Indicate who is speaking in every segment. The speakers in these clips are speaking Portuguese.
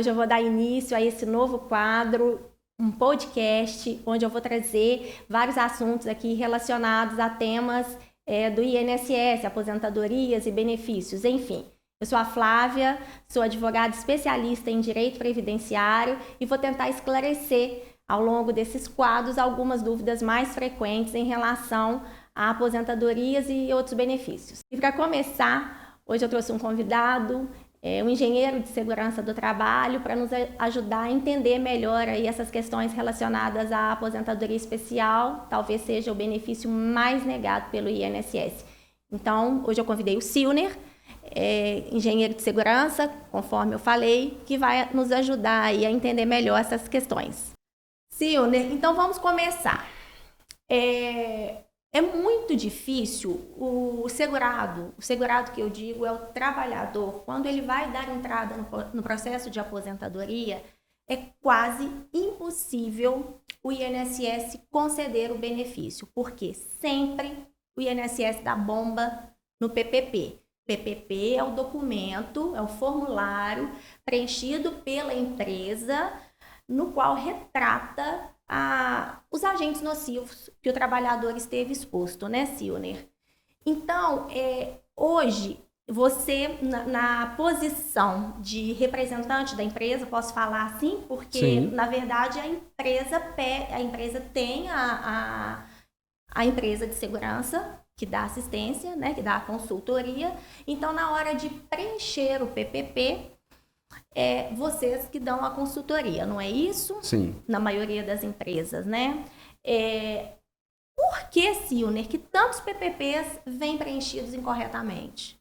Speaker 1: Hoje eu vou dar início a esse novo quadro, um podcast, onde eu vou trazer vários assuntos aqui relacionados a temas do INSS, aposentadorias e benefícios, enfim. Eu sou a Flávia, sou advogada especialista em direito previdenciário e vou tentar esclarecer ao longo desses quadros algumas dúvidas mais frequentes em relação a aposentadorias e outros benefícios. E para começar, hoje eu trouxe um convidado, um engenheiro de segurança do trabalho, para nos ajudar a entender melhor aí essas questões relacionadas à aposentadoria especial, talvez seja o benefício mais negado pelo INSS. Então, hoje eu convidei o Silner, engenheiro de segurança, conforme eu falei, que vai nos ajudar aí a entender melhor essas questões. Silner, então vamos começar. É muito difícil o segurado que eu digo é o trabalhador, quando ele vai dar entrada no processo de aposentadoria, é quase impossível o INSS conceder o benefício, porque sempre o INSS dá bomba no PPP. PPP é o documento, é o formulário preenchido pela empresa, no qual retrata os agentes nocivos que o trabalhador esteve exposto, né, Silner? Então, hoje, você, na posição de representante da empresa, posso falar assim, porque,
Speaker 2: Sim.
Speaker 1: Na verdade, a empresa tem a empresa de segurança que dá assistência, né, que dá a consultoria. Então, na hora de preencher o PPP, vocês que dão a consultoria, não é isso?
Speaker 2: Sim.
Speaker 1: Na maioria das empresas, né? Por que, Silner, que tantos PPPs vêm preenchidos incorretamente?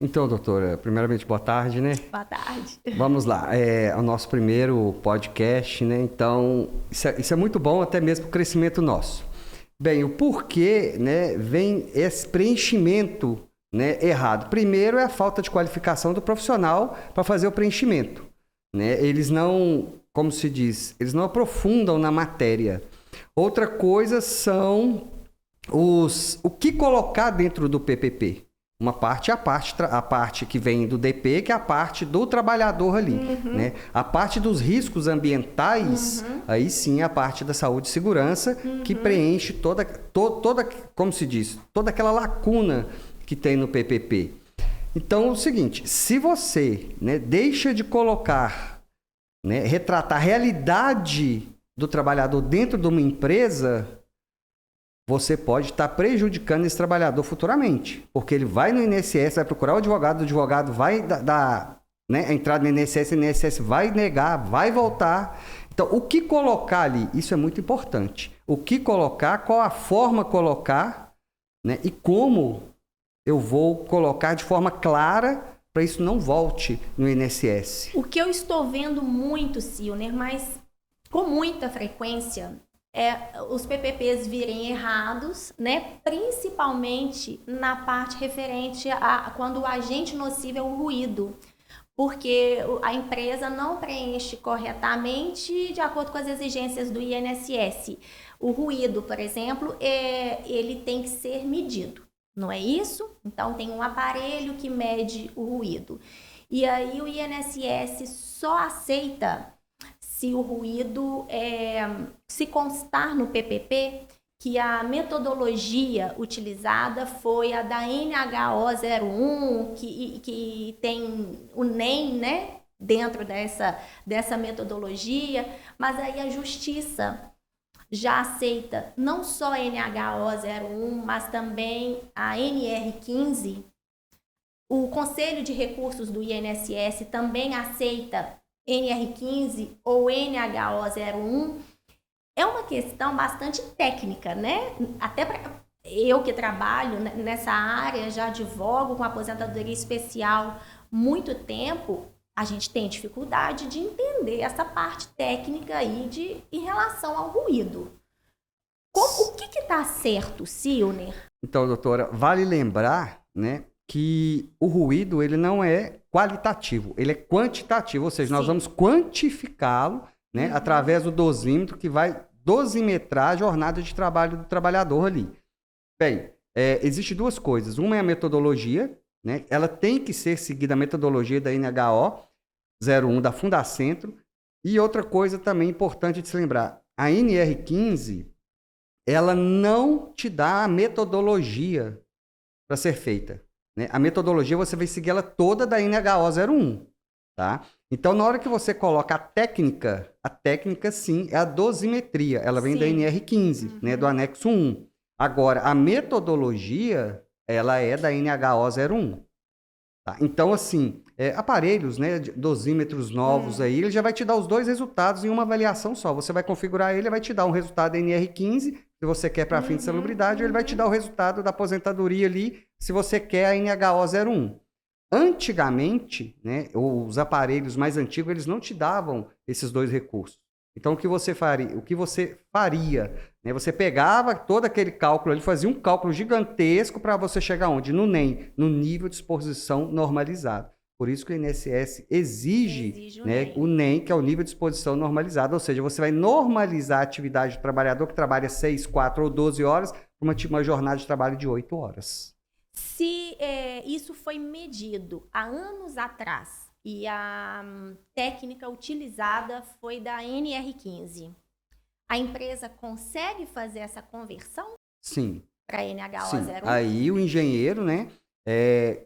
Speaker 2: Então, doutora, primeiramente, boa tarde, né?
Speaker 1: Boa tarde.
Speaker 2: Vamos lá, o nosso primeiro podcast, né? Então, isso é muito bom, até mesmo para o crescimento nosso. Bem, o porquê, né, vem esse preenchimento, né, errado. Primeiro é a falta de qualificação do profissional para fazer o preenchimento, né? Eles não, como se diz, eles não aprofundam na matéria. Outra coisa são o que colocar dentro do PPP. Uma parte é a parte que vem do DP, que é a parte do trabalhador ali, né? A parte dos riscos ambientais, aí sim é a parte da saúde e segurança, que preenche toda, como se diz, toda aquela lacuna que tem no PPP. Então, é o seguinte, se você, né, deixa de colocar, né, retratar a realidade do trabalhador dentro de uma empresa, você pode estar prejudicando esse trabalhador futuramente, porque ele vai no INSS, vai procurar o advogado vai dar, né, a entrada no INSS, o INSS vai negar, vai voltar. Então, o que colocar ali? Isso é muito importante. O que colocar, qual a forma colocar, né, e como eu vou colocar de forma clara para isso não volte no INSS.
Speaker 1: O que eu estou vendo muito, Silner, mas com muita frequência, os PPPs virem errados, né? Principalmente na parte referente a quando o agente nocivo é o ruído, porque a empresa não preenche corretamente de acordo com as exigências do INSS. O ruído, por exemplo, ele tem que ser medido. Não é isso? Então, tem um aparelho que mede o ruído. E aí, o INSS só aceita se o ruído se constar no PPP que a metodologia utilizada foi a da NHO01, que tem o NEM, né, dentro dessa metodologia, mas aí a Justiça já aceita não só a NHO01, mas também a NR15. O Conselho de Recursos do INSS também aceita NR15 ou NHO01. É uma questão bastante técnica, né? Até para eu que trabalho nessa área, já advogo com aposentadoria especial muito tempo, a gente tem dificuldade de entender essa parte técnica aí em relação ao ruído. O que está certo, Silner?
Speaker 2: Então, doutora, vale lembrar, né, que o ruído ele não é qualitativo, ele é quantitativo, ou seja, nós vamos quantificá-lo, né, através do dosímetro que vai dosimetrar a jornada de trabalho do trabalhador ali. Bem, existem duas coisas. Uma é a metodologia, né, ela tem que ser seguida a metodologia da NHO. 01 da Fundacentro. E outra coisa também importante de se lembrar, a NR15, ela não te dá a metodologia para ser feita, né? A metodologia você vai seguir ela toda da NHO 01, tá? Então, na hora que você coloca a técnica sim é a dosimetria, ela vem da NR15, né, do anexo 1. Agora, a metodologia, ela é da NHO 01. Tá? Então, assim, aparelhos, né, dosímetros novos aí, ele já vai te dar os dois resultados em uma avaliação só. Você vai configurar ele, vai te dar um resultado NR15, se você quer para fim de salubridade, ou ele vai te dar o resultado da aposentadoria ali, se você quer a NHO 01. Antigamente, né, os aparelhos mais antigos, eles não te davam esses dois recursos. Então, o que você faria, né, você pegava todo aquele cálculo, ele fazia um cálculo gigantesco para você chegar onde? No NEM, no nível de exposição normalizado. Por isso que o INSS exige né, o NEM, que é o nível de exposição normalizado, ou seja, você vai normalizar a atividade do trabalhador que trabalha 6, 4 ou 12 horas para uma jornada de trabalho de 8 horas.
Speaker 1: Se isso foi medido há anos atrás e a técnica utilizada foi da NR15, a empresa consegue fazer essa conversão?
Speaker 2: Sim.
Speaker 1: Para a NHO 01?
Speaker 2: Aí o engenheiro, né,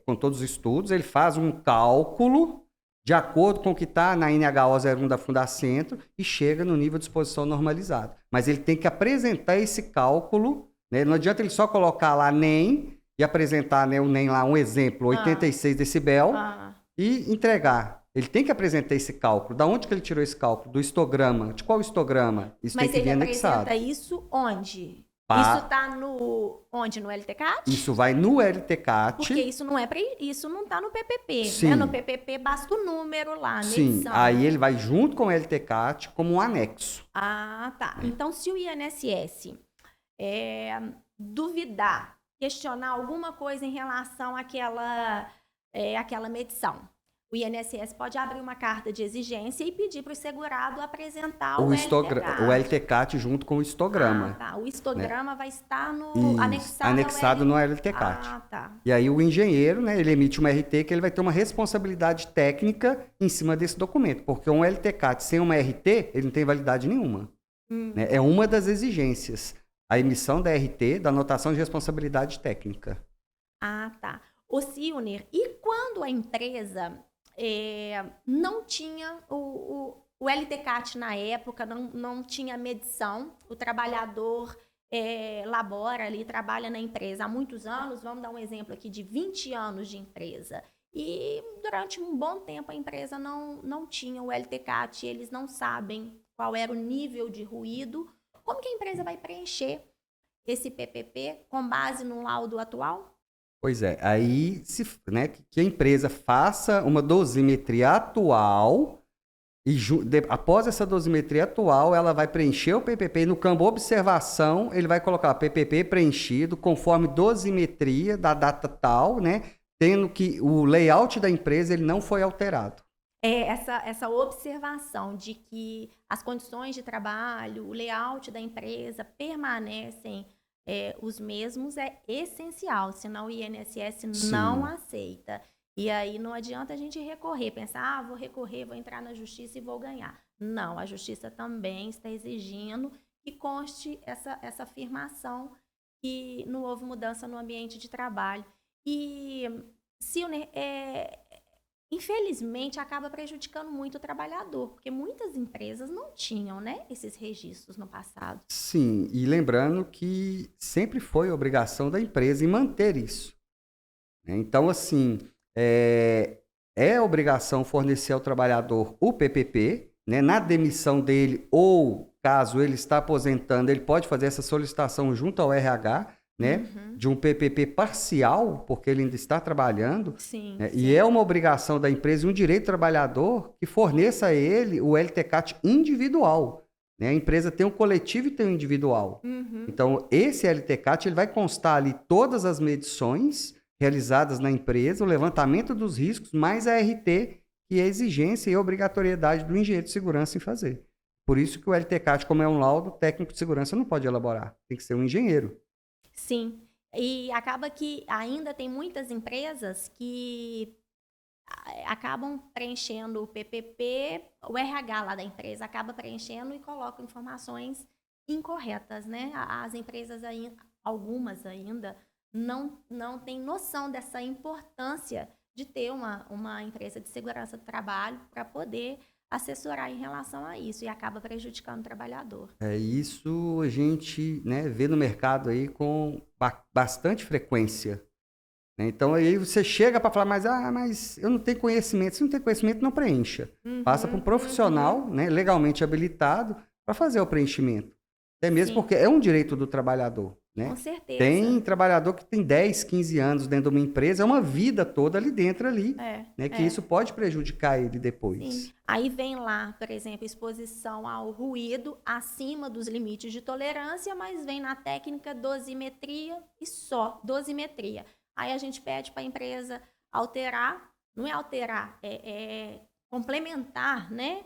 Speaker 2: com todos os estudos, ele faz um cálculo de acordo com o que está na NHO 01 da Fundacentro e chega no nível de exposição normalizado. Mas ele tem que apresentar esse cálculo, né, não adianta ele só colocar lá NEM e apresentar, né, o NEM lá, um exemplo, 86 decibel, e entregar. Ele tem que apresentar esse cálculo. Da onde que ele tirou esse cálculo? Do histograma. De qual histograma? Isso
Speaker 1: mas
Speaker 2: tem que vir anexado.
Speaker 1: Mas ele apresenta isso onde? Isso está onde? No LTCAT?
Speaker 2: Isso vai no LTCAT.
Speaker 1: Porque isso não está no PPP. Sim. Né? No PPP basta o número lá, na
Speaker 2: Sim,
Speaker 1: edição.
Speaker 2: Aí ele vai junto com o LTCAT como um anexo.
Speaker 1: Ah, tá. Então, se o INSS duvidar, questionar alguma coisa em relação àquela medição, o INSS pode abrir uma carta de exigência e pedir para o segurado apresentar o
Speaker 2: LTCAT junto com o histograma.
Speaker 1: Ah, tá. O histograma, né, vai estar
Speaker 2: anexado no LTCAT.
Speaker 1: Ah, tá.
Speaker 2: E aí o engenheiro, né, ele emite uma RT que ele vai ter uma responsabilidade técnica em cima desse documento, porque um LTCAT sem uma RT, ele não tem validade nenhuma. Né? É uma das exigências. A emissão da RT, da anotação de responsabilidade técnica.
Speaker 1: Ah, tá. Ô, Silner, e quando a empresa não tinha o LTCAT na época, não tinha medição, o trabalhador labora ali, trabalha na empresa há muitos anos, vamos dar um exemplo aqui de 20 anos de empresa, e durante um bom tempo a empresa não tinha o LTCAT, eles não sabem qual era o nível de ruído. Como que a empresa vai preencher esse PPP com base no laudo atual?
Speaker 2: Pois é, aí né, que a empresa faça uma dosimetria atual e após essa dosimetria atual, ela vai preencher o PPP e no campo observação, ele vai colocar PPP preenchido conforme dosimetria da data tal, né, tendo que o layout da empresa ele não foi alterado.
Speaker 1: Essa observação de que as condições de trabalho, o layout da empresa permanecem os mesmos é essencial, senão o INSS não aceita. E aí não adianta a gente recorrer, pensar, vou recorrer, vou entrar na justiça e vou ganhar. Não, a justiça também está exigindo que conste essa afirmação que não houve mudança no ambiente de trabalho. E, Silner, infelizmente, acaba prejudicando muito o trabalhador, porque muitas empresas não tinham, né, esses registros no passado.
Speaker 2: Sim, e lembrando que sempre foi obrigação da empresa em manter isso. Então, assim, é obrigação fornecer ao trabalhador o PPP, né, na demissão dele, ou caso ele está aposentando, ele pode fazer essa solicitação junto ao RH, né, de um PPP parcial, porque ele ainda está trabalhando.
Speaker 1: Sim,
Speaker 2: né,
Speaker 1: sim.
Speaker 2: E é uma obrigação da empresa e um direito do trabalhador que forneça a ele o LTCAT individual. Né? A empresa tem um coletivo e tem um individual. Então, esse LTCAT ele vai constar ali todas as medições realizadas na empresa, o levantamento dos riscos, mais a RT, que é a exigência e a obrigatoriedade do engenheiro de segurança em fazer. Por isso que o LTCAT, como é um laudo, o técnico de segurança não pode elaborar. Tem que ser um engenheiro.
Speaker 1: Sim, e acaba que ainda tem muitas empresas que acabam preenchendo o PPP, o RH lá da empresa acaba preenchendo e coloca informações incorretas, né? As empresas, algumas ainda, não têm noção dessa importância de ter uma empresa de segurança do trabalho para poder assessorar em relação a isso e acaba prejudicando o trabalhador.
Speaker 2: Isso a gente, né, vê no mercado aí com bastante frequência. Então aí você chega para falar, mas eu não tenho conhecimento. Se não tem conhecimento, não preencha. Passa para um profissional, né, legalmente habilitado para fazer o preenchimento. Até mesmo porque é um direito do trabalhador. Né?
Speaker 1: Com certeza.
Speaker 2: Tem trabalhador que tem 10, 15 anos dentro de uma empresa, é uma vida toda ali dentro, né? Que isso pode prejudicar ele depois.
Speaker 1: Sim. Aí vem lá, por exemplo, exposição ao ruído acima dos limites de tolerância, mas vem na técnica dosimetria e só dosimetria. Aí a gente pede para a empresa alterar, não é alterar, é complementar, né?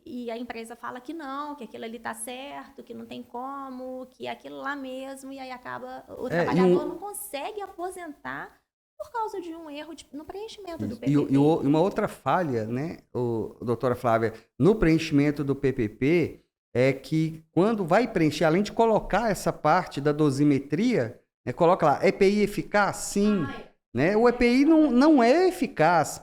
Speaker 1: E a empresa fala que não, que aquilo ali está certo, que não tem como, que é aquilo lá mesmo, e aí acaba o trabalhador não consegue aposentar por causa de um erro no preenchimento do PPP.
Speaker 2: E uma outra falha, né, doutora Flávia, no preenchimento do PPP é que quando vai preencher, além de colocar essa parte da dosimetria, coloca lá, EPI eficaz? Sim. Né? O EPI não é eficaz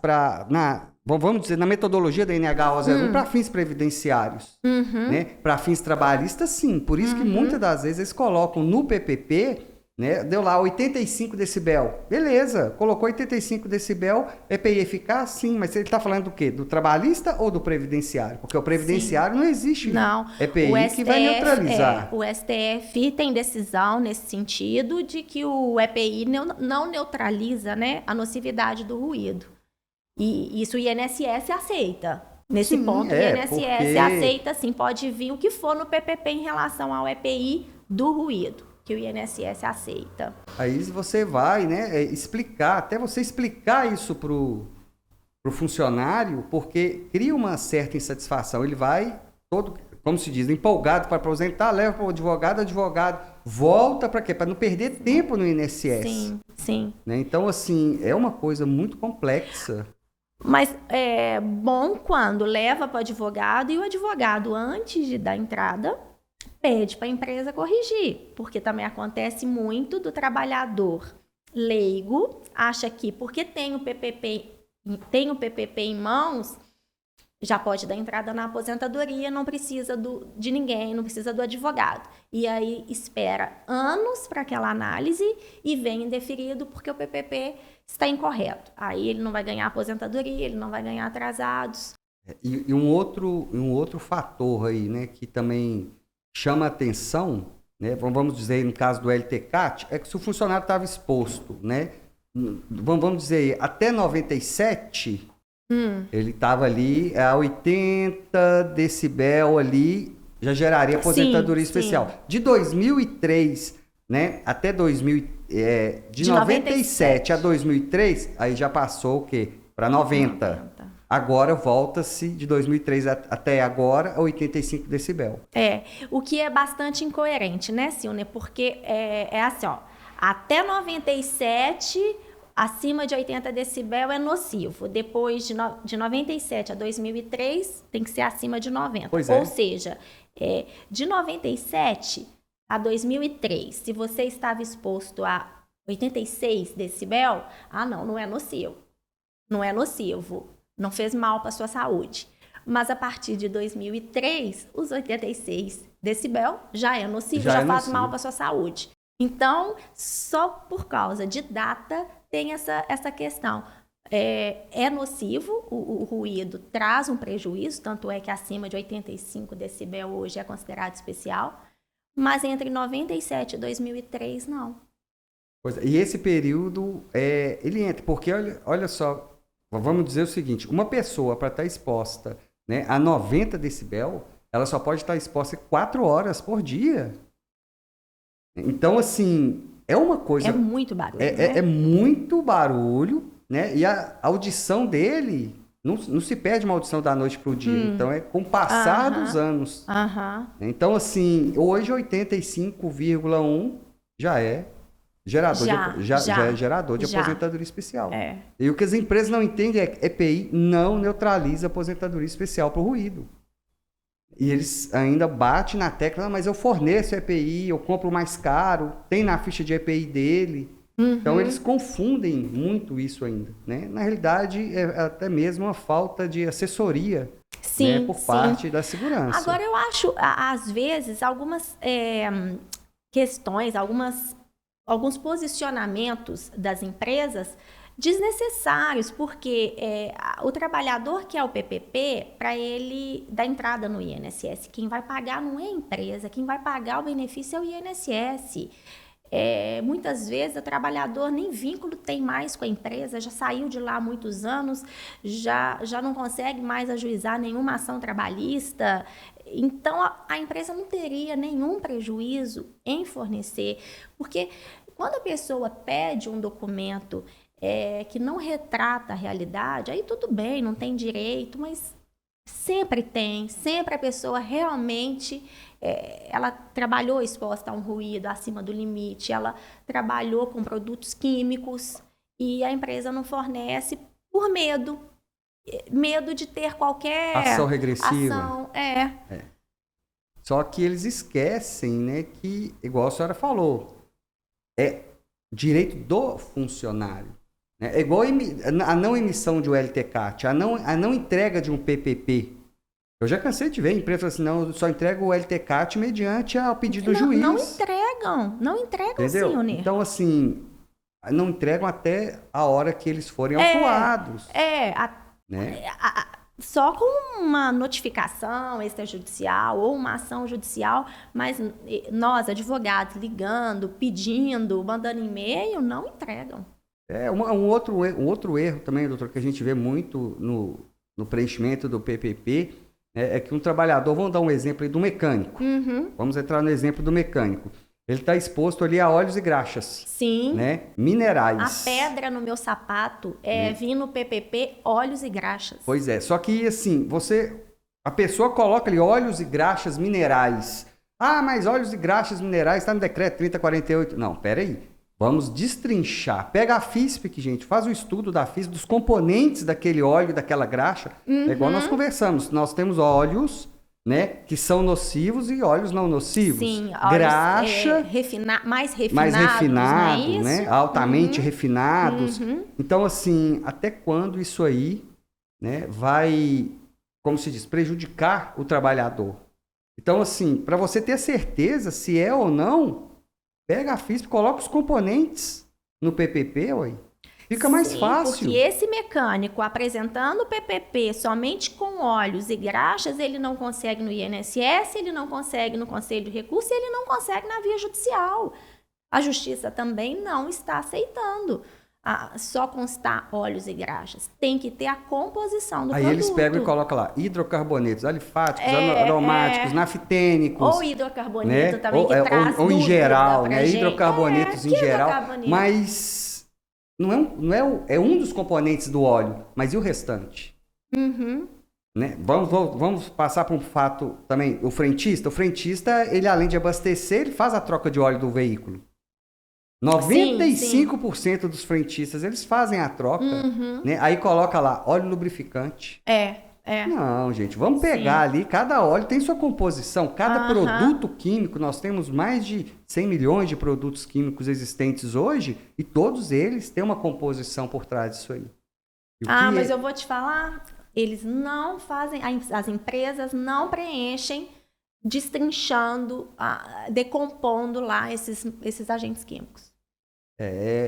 Speaker 2: vamos dizer, na metodologia da NH 01 para fins previdenciários. Né? Para fins trabalhistas, sim. Por isso que muitas das vezes eles colocam no PPP, né? Deu lá 85 decibel. Beleza, colocou 85 decibel, EPI eficaz, sim. Mas ele está falando do quê? Do trabalhista ou do previdenciário? Porque o previdenciário não existe EPI que vai neutralizar.
Speaker 1: O STF tem decisão nesse sentido de que o EPI não neutraliza, né, a nocividade do ruído. E isso o INSS aceita. Nesse ponto, o INSS aceita, sim, pode vir o que for no PPP em relação ao EPI do ruído, que o INSS aceita.
Speaker 2: Aí você vai, né, explicar, até você explicar isso pro funcionário, porque cria uma certa insatisfação. Ele vai todo, como se diz, empolgado para aposentar, leva para o advogado volta para quê? Para não perder tempo no INSS.
Speaker 1: Sim, sim.
Speaker 2: Né? Então, assim, é uma coisa muito complexa.
Speaker 1: Mas é bom quando leva para o advogado e o advogado, antes de dar entrada, pede para a empresa corrigir. Porque também acontece muito do trabalhador leigo, acha que porque tem o PPP em mãos, já pode dar entrada na aposentadoria, não precisa de ninguém, não precisa do advogado. E aí espera anos para aquela análise e vem indeferido porque o PPP está incorreto. Aí ele não vai ganhar aposentadoria, ele não vai ganhar atrasados.
Speaker 2: E um outro fator aí, né, que também chama a atenção, né, vamos dizer, no caso do LTCAT, é que se o funcionário estava exposto, né, vamos dizer, até 97... Ele estava ali a 80 decibel ali, já geraria aposentadoria especial. Sim. De 2003, né, até de 97 a 2003, aí já passou o quê? Para 90. Agora volta-se de 2003 até agora a 85 decibel.
Speaker 1: O que é bastante incoerente, né, Silne? Porque é assim, ó, até 97... acima de 80 decibel é nocivo. Depois de 97 a 2003, tem que ser acima de 90. Ou seja, de 97 a 2003, se você estava exposto a 86 decibel, não é nocivo. Não é nocivo. Não fez mal para a sua saúde. Mas a partir de 2003, os 86 decibel já é nocivo, já faz mal para a sua saúde. Então, só por causa de data tem essa questão. É nocivo, o ruído traz um prejuízo, tanto é que acima de 85 decibel hoje é considerado especial, mas entre 97 e 2003, não.
Speaker 2: E esse período, ele entra, porque olha só, vamos dizer o seguinte, uma pessoa para estar exposta, né, a 90 decibel, ela só pode estar exposta 4 horas por dia. Então, assim, é uma coisa...
Speaker 1: É muito barulho, né?
Speaker 2: É muito barulho, né? E a audição dele, não se perde uma audição da noite para o dia. Então, é com o passar dos anos. Então, assim, hoje 85,1 já é Gerador já é gerador de aposentadoria especial. E o que as empresas não entendem é que EPI não neutraliza a aposentadoria especial por ruído. E eles ainda batem na tecla, mas eu forneço EPI, eu compro mais caro, tem na ficha de EPI dele. Então, eles confundem muito isso ainda. Né? Na realidade, é até mesmo uma falta de assessoria, né, por parte da segurança.
Speaker 1: Agora, eu acho, às vezes, algumas questões, alguns posicionamentos das empresas desnecessários, porque o trabalhador que é o PPP, para ele dar entrada no INSS, quem vai pagar não é a empresa, quem vai pagar o benefício é o INSS. Muitas vezes o trabalhador nem vínculo tem mais com a empresa, já saiu de lá há muitos anos, já não consegue mais ajuizar nenhuma ação trabalhista. Então, a empresa não teria nenhum prejuízo em fornecer, porque quando a pessoa pede um documento que não retrata a realidade, aí tudo bem, não tem direito, mas sempre a pessoa realmente, ela trabalhou exposta a um ruído acima do limite, ela trabalhou com produtos químicos e a empresa não fornece por medo de ter qualquer
Speaker 2: ação regressiva.
Speaker 1: Ação,
Speaker 2: Só que eles esquecem, né, que, igual a senhora falou, é direito do funcionário. Né? É igual a não emissão de um LTCAT, a não entrega de um PPP. Eu já cansei de ver empresas assim, não, eu só entrego o LTCAT mediante ao pedido do juiz.
Speaker 1: Não entregam,
Speaker 2: entendeu?
Speaker 1: sim,
Speaker 2: Então, assim, não entregam até a hora que eles forem autuados. Né?
Speaker 1: Só com uma notificação extrajudicial ou uma ação judicial, mas nós, advogados, ligando, pedindo, mandando e-mail, não entregam.
Speaker 2: Um outro erro também, doutor, que a gente vê muito no preenchimento do PPP, é que um trabalhador, vamos dar um exemplo aí do mecânico. Vamos entrar no exemplo do mecânico. Ele está exposto ali a óleos e graxas.
Speaker 1: Sim.
Speaker 2: Né? Minerais.
Speaker 1: A pedra no meu sapato vir no PPP, óleos e graxas.
Speaker 2: Pois é, só que assim, a pessoa coloca ali óleos e graxas minerais. Ah, mas óleos e graxas minerais está no decreto 3048. Não, peraí. Vamos destrinchar. Pega a FISP, gente, faz o estudo da FISP, dos componentes daquele óleo, daquela graxa. É igual nós conversamos. Nós temos óleos, né, que são nocivos e óleos não nocivos.
Speaker 1: Sim,
Speaker 2: graxa,
Speaker 1: mais refinados,
Speaker 2: não é
Speaker 1: isso?
Speaker 2: Né, altamente refinados. Então, assim, até quando isso aí, né, vai, como se diz, prejudicar o trabalhador? Então, assim, para você ter certeza se é ou não, pega a FISP, coloca os componentes no PPP, ué. Fica mais fácil.
Speaker 1: Porque esse mecânico apresentando o PPP somente com óleos e graxas, ele não consegue no INSS, ele não consegue no Conselho de Recursos, ele não consegue na via judicial. A Justiça também não está aceitando só constar óleos e graxas. Tem que ter a composição do produto.
Speaker 2: Aí eles pegam e colocam lá hidrocarbonetos, alifáticos, aromáticos, naftênicos.
Speaker 1: Ou hidrocarboneto, né? Também,
Speaker 2: que
Speaker 1: traz
Speaker 2: ou em geral, né?
Speaker 1: Gente.
Speaker 2: Hidrocarbonetos em geral. Mas é um dos componentes do óleo, mas e o restante? Né? Vamos passar para um fato também. O frentista, ele além de abastecer, ele faz a troca de óleo do veículo. 95% dos frentistas, eles fazem a troca, né? Aí coloca lá, óleo lubrificante. Não, gente, vamos pegar ali, cada óleo tem sua composição, cada produto químico, nós temos mais de 100 milhões de produtos químicos existentes hoje, e todos eles têm uma composição por trás disso aí.
Speaker 1: Mas eu vou te falar, eles não fazem, as empresas não preenchem destrinchando, decompondo lá esses agentes químicos.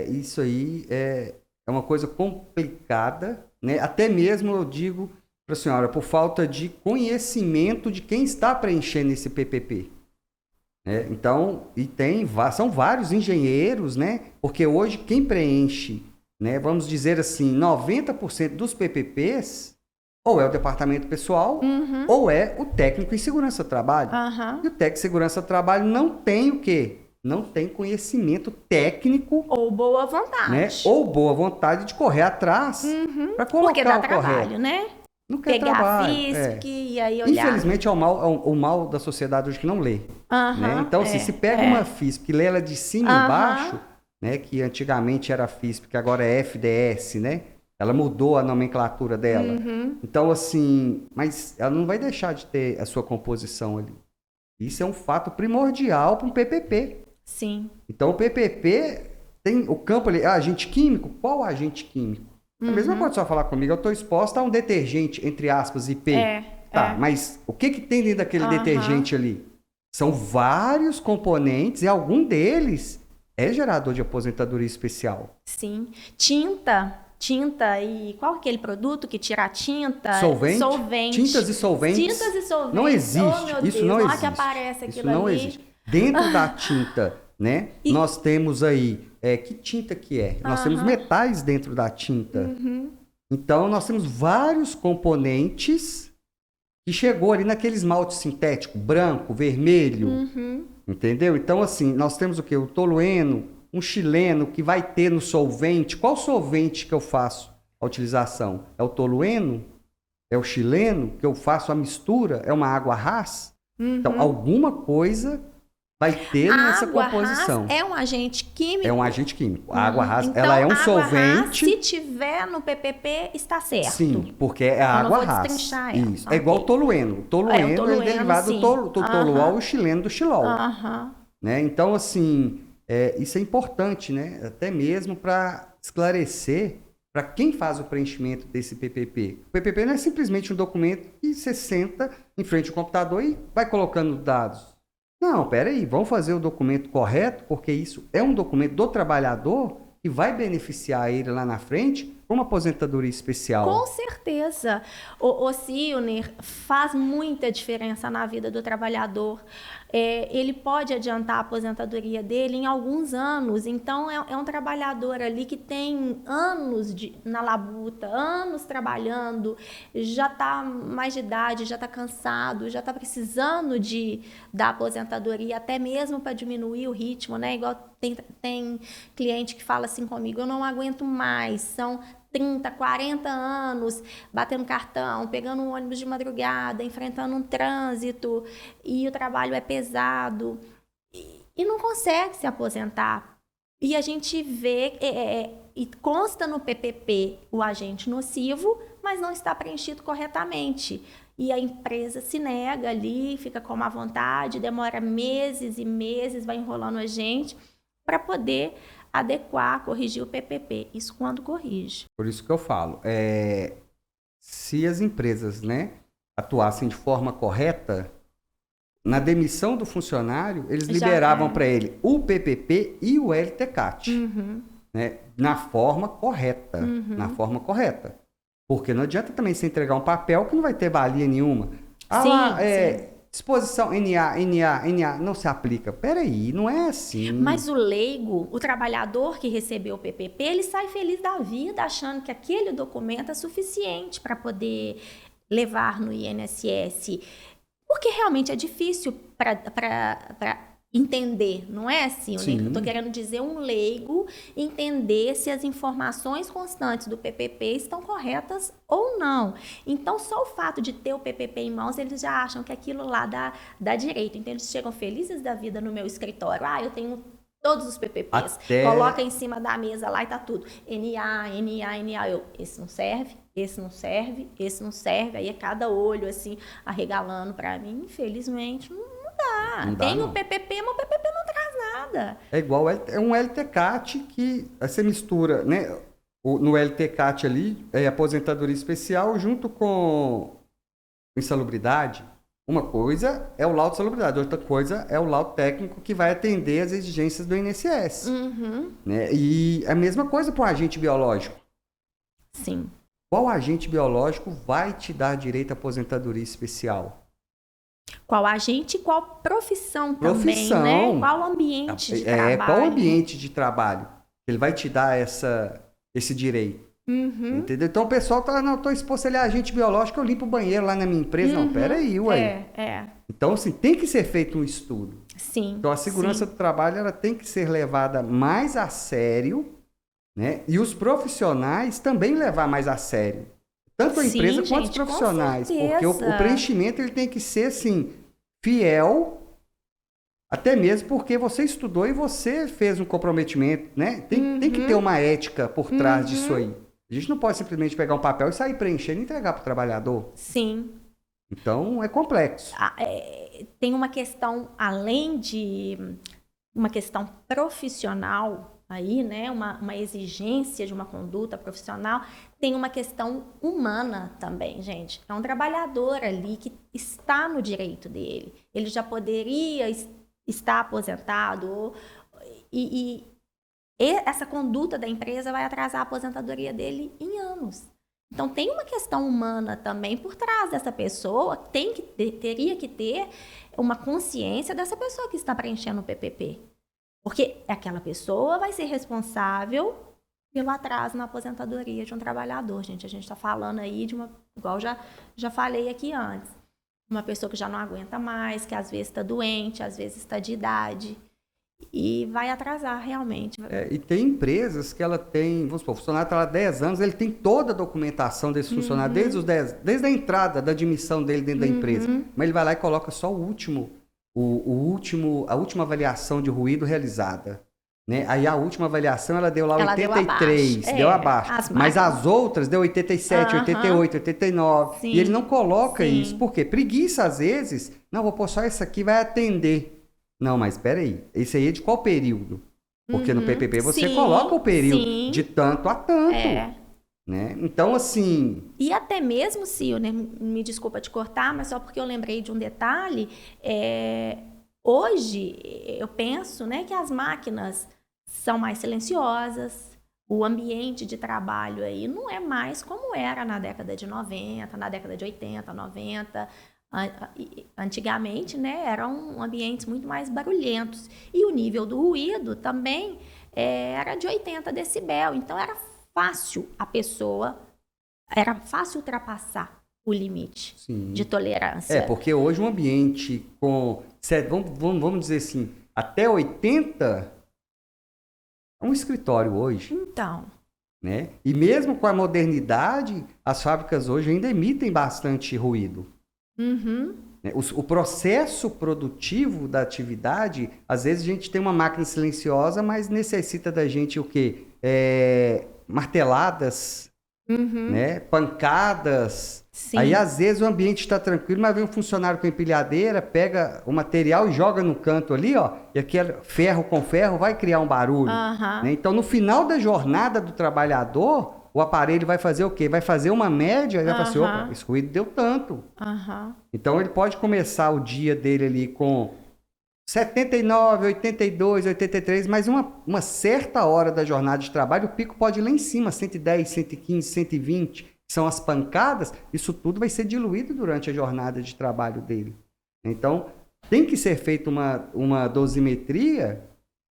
Speaker 2: Isso aí é uma coisa complicada, né? Até mesmo eu digo para a senhora, por falta de conhecimento de quem está preenchendo esse PPP. Então, são vários engenheiros, né? Porque hoje quem preenche, né, vamos dizer assim, 90% dos PPPs, ou é o departamento pessoal, ou é o técnico em segurança do trabalho. E o técnico em segurança do trabalho não tem o quê? Não tem conhecimento técnico.
Speaker 1: Ou boa vontade.
Speaker 2: Né? Ou boa vontade de correr atrás para colocar
Speaker 1: porque dá
Speaker 2: o
Speaker 1: trabalho,
Speaker 2: correto.
Speaker 1: Né?
Speaker 2: Não quer
Speaker 1: pegar
Speaker 2: trabalho.
Speaker 1: a FISC e aí olhar.
Speaker 2: Infelizmente é o mal da sociedade hoje que não lê. Né? Então, se pega uma FISC que lê ela de cima e embaixo, né? Que antigamente era FISP, que agora é FDS, né? Ela mudou a nomenclatura dela. Então, assim, mas ela não vai deixar de ter a sua composição ali. Isso é um fato primordial para um PPP.
Speaker 1: Sim.
Speaker 2: Então, o PPP tem o campo ali, agente químico, qual agente químico? A mesma coisa só falar comigo, eu estou exposta a um detergente, entre aspas, IP. Mas o que tem dentro daquele detergente ali? São vários componentes e algum deles é gerador de aposentadoria especial.
Speaker 1: Sim. Tinta e qual é aquele produto que tira a tinta?
Speaker 2: Solvente. Tintas e solventes. Não existe. Isso não existe.
Speaker 1: Que aparece aquilo
Speaker 2: Isso não
Speaker 1: ali.
Speaker 2: existe. Dentro da tinta, né? Nós temos aí, que tinta que é? Nós temos metais dentro da tinta. Então, nós temos vários componentes que chegou ali naquele esmalte sintético, branco, vermelho. Entendeu? Então, assim, nós temos o quê? O tolueno, um chileno que vai ter no solvente. Qual solvente que eu faço a utilização? É o tolueno? É o chileno que eu faço a mistura? É uma água ras? Então, alguma coisa vai ter nessa composição.
Speaker 1: É um agente químico?
Speaker 2: É um agente químico. A água ras,
Speaker 1: então,
Speaker 2: ela é um
Speaker 1: água
Speaker 2: solvente.
Speaker 1: Ras, se tiver no PPP, está certo.
Speaker 2: Sim, porque é a água ras.
Speaker 1: Destrinchar ela.
Speaker 2: Isso. É igual o tolueno. O tolueno é derivado do toluol e o chileno do xilol. Né? Então, assim, isso é importante, né? Até mesmo para esclarecer para quem faz o preenchimento desse PPP. O PPP não é simplesmente um documento que você senta em frente ao computador e vai colocando dados. Não, peraí, vamos fazer o documento correto, porque isso é um documento do trabalhador que vai beneficiar ele lá na frente com uma aposentadoria especial.
Speaker 1: Com certeza. O Silner faz muita diferença na vida do trabalhador. Ele pode adiantar a aposentadoria dele em alguns anos. Então, é um trabalhador ali que tem anos na labuta, anos trabalhando, já está mais de idade, já está cansado, já está precisando da aposentadoria, até mesmo para diminuir o ritmo, né? Igual tem cliente que fala assim comigo, eu não aguento mais, são 30, 40 anos, batendo cartão, pegando um ônibus de madrugada, enfrentando um trânsito, e o trabalho é pesado, e não consegue se aposentar. E a gente vê, e consta no PPP o agente nocivo, mas não está preenchido corretamente. E a empresa se nega ali, fica com má vontade, demora meses e meses, vai enrolando a gente para poder adequar, corrigir o PPP. Isso quando corrige.
Speaker 2: Por isso que eu falo, se as empresas, né, atuassem de forma correta, na demissão do funcionário, eles liberavam para ele o PPP e o LTCAT, né, na forma correta, Porque não adianta também você entregar um papel que não vai ter valia nenhuma. Sim. Disposição NA, não se aplica. Peraí, não é assim.
Speaker 1: Mas o leigo, o trabalhador que recebeu o PPP, ele sai feliz da vida, achando que aquele documento é suficiente para poder levar no INSS. Porque realmente é difícil para entender, não é assim? Eu estou querendo dizer um leigo entender se as informações constantes do PPP estão corretas ou não. Então, só o fato de ter o PPP em mãos, eles já acham que aquilo lá dá direito. Então, eles chegam felizes da vida no meu escritório. Eu tenho todos os PPPs. Coloca em cima da mesa lá e tá tudo. NA. Esse não serve, esse não serve, esse não serve. Aí é cada olho, assim, arregalando para mim. Infelizmente, não dá. Tem o PPP, mas o PPP não traz nada.
Speaker 2: É igual, é um LTCAT que você mistura, né? No LTCAT ali, aposentadoria especial junto com insalubridade. Uma coisa é o laudo de salubridade, outra coisa é o laudo técnico que vai atender às exigências do INSS. Né? E a mesma coisa para o agente biológico.
Speaker 1: Sim.
Speaker 2: Qual agente biológico vai te dar direito à aposentadoria especial?
Speaker 1: Qual agente e qual profissão também, né? Qual ambiente de trabalho?
Speaker 2: Qual ambiente de trabalho? Ele vai te dar esse direito. Entendeu? Então o pessoal tô exposto, ele é agente biológico, eu limpo o banheiro lá na minha empresa. Não, peraí, ué. Então, assim, tem que ser feito um estudo.
Speaker 1: Sim.
Speaker 2: Então a segurança do trabalho, ela tem que ser levada mais a sério, né? E os profissionais também levar mais a sério. Tanto a empresa quanto os profissionais. Porque o preenchimento ele tem que ser, assim, fiel Até mesmo porque você estudou e você fez um comprometimento, né? Tem que ter uma ética por trás disso aí. A gente não pode simplesmente pegar um papel e sair preenchendo e entregar para o trabalhador.
Speaker 1: Sim.
Speaker 2: Então, é complexo.
Speaker 1: Tem uma questão, além de uma questão profissional aí, né? Uma exigência de uma conduta profissional, tem uma questão humana também, gente. É um trabalhador ali que está no direito dele. Ele já poderia estar aposentado e essa conduta da empresa vai atrasar a aposentadoria dele em anos. Então, tem uma questão humana também por trás dessa pessoa, teria que ter uma consciência dessa pessoa que está preenchendo o PPP. Porque aquela pessoa vai ser responsável pelo atraso na aposentadoria de um trabalhador, gente. A gente está falando aí de igual já falei aqui antes, uma pessoa que já não aguenta mais, que às vezes está doente, às vezes está de idade. E vai atrasar, realmente.
Speaker 2: E tem empresas que ela tem, vamos supor, o funcionário está lá há 10 anos, ele tem toda a documentação desse funcionário, desde a entrada, da admissão dele dentro da empresa. Mas ele vai lá e coloca só a última avaliação de ruído realizada. Né? Aí a última avaliação ela deu lá 83, deu abaixo. Mas as outras deu 87, 88, 89. Sim, e ele não coloca isso. Por quê? Preguiça, às vezes. Não, vou pôr só esse aqui, vai atender. Não, mas espera aí. Esse aí é de qual período? Porque no PPP você coloca o período de tanto a tanto. Né? Então, assim...
Speaker 1: E até mesmo, Sil, né? Me desculpa te cortar, mas só porque eu lembrei de um detalhe. Hoje, eu penso, né, que as máquinas são mais silenciosas. O ambiente de trabalho aí não é mais como era na década de 90, na década de 80, 90... Antigamente, né, eram ambientes muito mais barulhentos e o nível do ruído também era de 80 decibel, então era fácil ultrapassar o limite de tolerância.
Speaker 2: Porque hoje um ambiente com, vamos dizer assim, até 80 é um escritório hoje.
Speaker 1: Então...
Speaker 2: Né? E mesmo com a modernidade, as fábricas hoje ainda emitem bastante ruído. O processo produtivo da atividade, às vezes a gente tem uma máquina silenciosa, mas necessita da gente o quê? Marteladas, né? Pancadas. Sim. Aí às vezes o ambiente está tranquilo, mas vem um funcionário com empilhadeira, pega o material e joga no canto ali, ó, e aquele ferro com ferro vai criar um barulho. Né? Então no final da jornada do trabalhador, o aparelho vai fazer o quê? Vai fazer uma média e vai falar assim, opa, esse ruído deu tanto. Então ele pode começar o dia dele ali com 79, 82, 83, mas uma certa hora da jornada de trabalho, o pico pode ir lá em cima, 110, 115, 120, que são as pancadas, isso tudo vai ser diluído durante a jornada de trabalho dele. Então, tem que ser feita uma dosimetria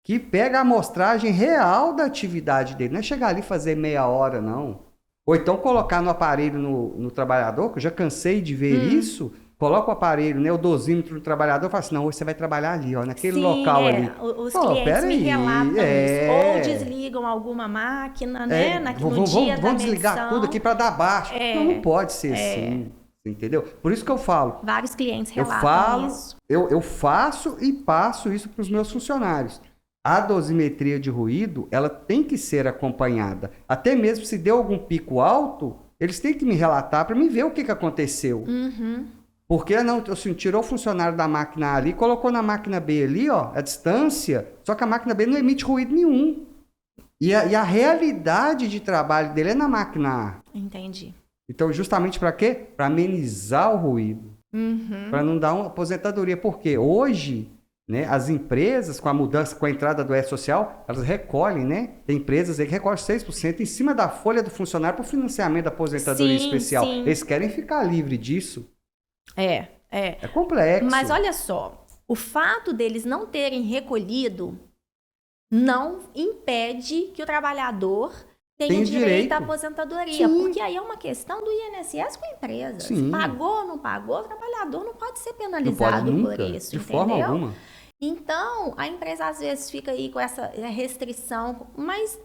Speaker 2: que pega a amostragem real da atividade dele. Não é chegar ali e fazer meia hora, não. Ou então colocar no aparelho no trabalhador, que eu já cansei de ver isso, coloca o aparelho, né, o dosímetro do trabalhador e fala assim, não, hoje você vai trabalhar ali, ó, naquele local ali.
Speaker 1: Os clientes me relatam isso. Ou desligam alguma máquina, né, no dia da
Speaker 2: vamos desligar tudo aqui para dar baixo. Não pode ser assim. Entendeu? Por isso que eu falo.
Speaker 1: Vários clientes relatam isso.
Speaker 2: Eu faço e passo isso para os meus funcionários. A dosimetria de ruído, ela tem que ser acompanhada. Até mesmo se deu algum pico alto, eles têm que me relatar para mim ver o que aconteceu. Porque não, assim, tirou o funcionário da máquina ali, colocou na máquina B ali, ó, a distância, só que a máquina B não emite ruído nenhum. E a realidade de trabalho dele é na máquina A.
Speaker 1: Entendi.
Speaker 2: Então, justamente para quê? Para amenizar o ruído. Para não dar uma aposentadoria. Porque hoje, né, as empresas, com a mudança, com a entrada do E-Social, elas recolhem, né? Tem empresas aí que recolhem 6% em cima da folha do funcionário para o financiamento da aposentadoria especial. Sim. Eles querem ficar livre disso. É complexo.
Speaker 1: Mas olha só, o fato deles não terem recolhido não impede que o trabalhador tenha direito à aposentadoria. Sim. Porque aí é uma questão do INSS com a empresa. Se pagou ou não pagou, o trabalhador não pode ser penalizado por isso,
Speaker 2: de forma alguma.
Speaker 1: Então, a empresa às vezes fica aí com essa restrição, mas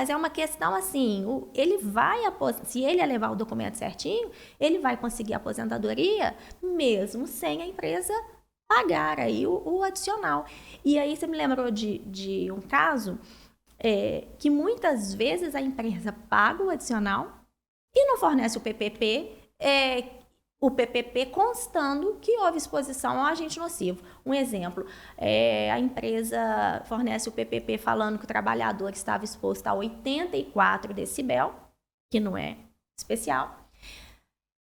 Speaker 1: é uma questão assim, se ele levar o documento certinho, ele vai conseguir a aposentadoria mesmo sem a empresa pagar aí o adicional. E aí você me lembrou de um caso que muitas vezes a empresa paga o adicional e não fornece o PPP constando que houve exposição ao agente nocivo. Um exemplo, a empresa fornece o PPP falando que o trabalhador estava exposto a 84 decibel, que não é especial,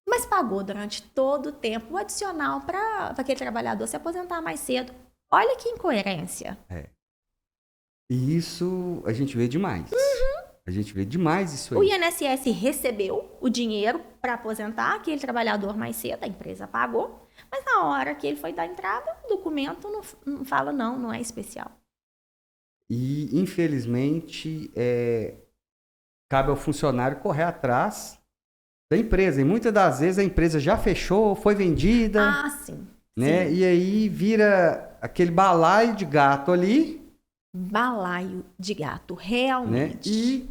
Speaker 1: mas pagou durante todo o tempo o adicional para aquele trabalhador se aposentar mais cedo. Olha que incoerência.
Speaker 2: E isso a gente vê demais. A gente vê demais isso aí.
Speaker 1: O INSS recebeu o dinheiro para aposentar aquele trabalhador mais cedo, a empresa pagou, mas na hora que ele foi dar entrada, o documento não fala não é especial.
Speaker 2: E, infelizmente, cabe ao funcionário correr atrás da empresa. E muitas das vezes a empresa já fechou, foi vendida.
Speaker 1: Ah, sim.
Speaker 2: Né?
Speaker 1: Sim.
Speaker 2: E aí vira aquele balaio de gato ali.
Speaker 1: Balaio de gato, realmente.
Speaker 2: Né? E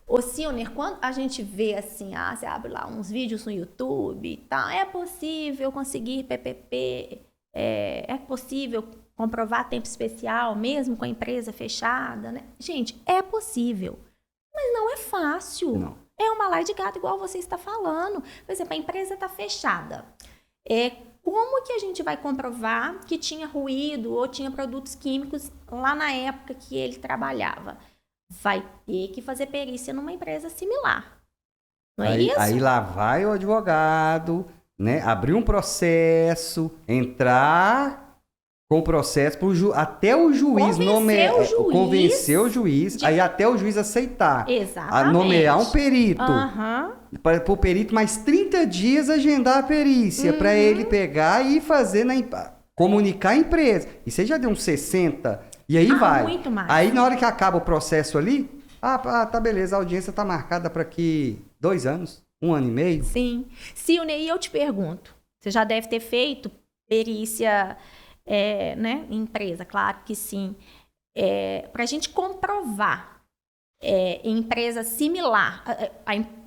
Speaker 1: Ô, Silner, quando a gente vê assim, você abre lá uns vídeos no YouTube, tá? É possível conseguir PPP, é possível comprovar tempo especial mesmo com a empresa fechada, né? Gente, é possível, mas não é fácil.
Speaker 2: Não.
Speaker 1: É uma balaio de gato igual você está falando. Por exemplo, a empresa está fechada. Como que a gente vai comprovar que tinha ruído ou tinha produtos químicos lá na época que ele trabalhava? Vai ter que fazer perícia numa empresa similar. Não é isso?
Speaker 2: Aí lá vai o advogado, né? Abrir um processo, entrar com o processo até o juiz convencer o juiz, aí até o juiz aceitar.
Speaker 1: Exatamente.
Speaker 2: Nomear um perito.
Speaker 1: Uhum.
Speaker 2: Para o perito mais 30 dias agendar a perícia, para ele pegar e fazer comunicar a empresa. E você já deu uns 60. E aí vai.
Speaker 1: Muito mais.
Speaker 2: Aí na hora que acaba o processo ali, tá beleza, a audiência tá marcada para aqui 2 anos, 1 ano e meio.
Speaker 1: Sim. Silner, e eu te pergunto, você já deve ter feito perícia, né, em empresa, claro que sim. Para a gente comprovar em empresa similar,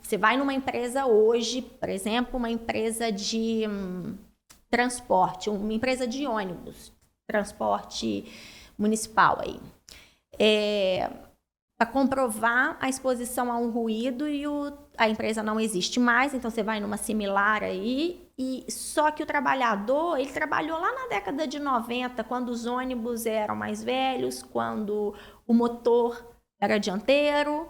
Speaker 1: você vai numa empresa hoje, por exemplo, uma empresa de transporte, uma empresa de ônibus, transporte municipal aí, para comprovar a exposição a um ruído e a empresa não existe mais, então você vai numa similar aí, só que o trabalhador, ele trabalhou lá na década de 90, quando os ônibus eram mais velhos, quando o motor era dianteiro.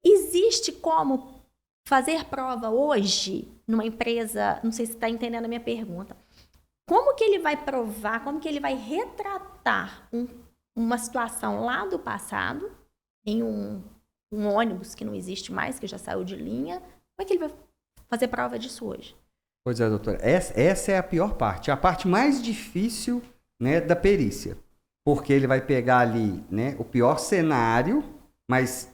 Speaker 1: Existe como fazer prova hoje numa empresa, não sei se você está entendendo a minha pergunta, como que ele vai provar, como que ele vai retratar uma situação lá do passado, em um ônibus que não existe mais, que já saiu de linha, como é que ele vai fazer prova disso hoje?
Speaker 2: Pois é, doutora, essa é a pior parte, a parte mais difícil, né, da perícia, porque ele vai pegar ali, né, o pior cenário, mas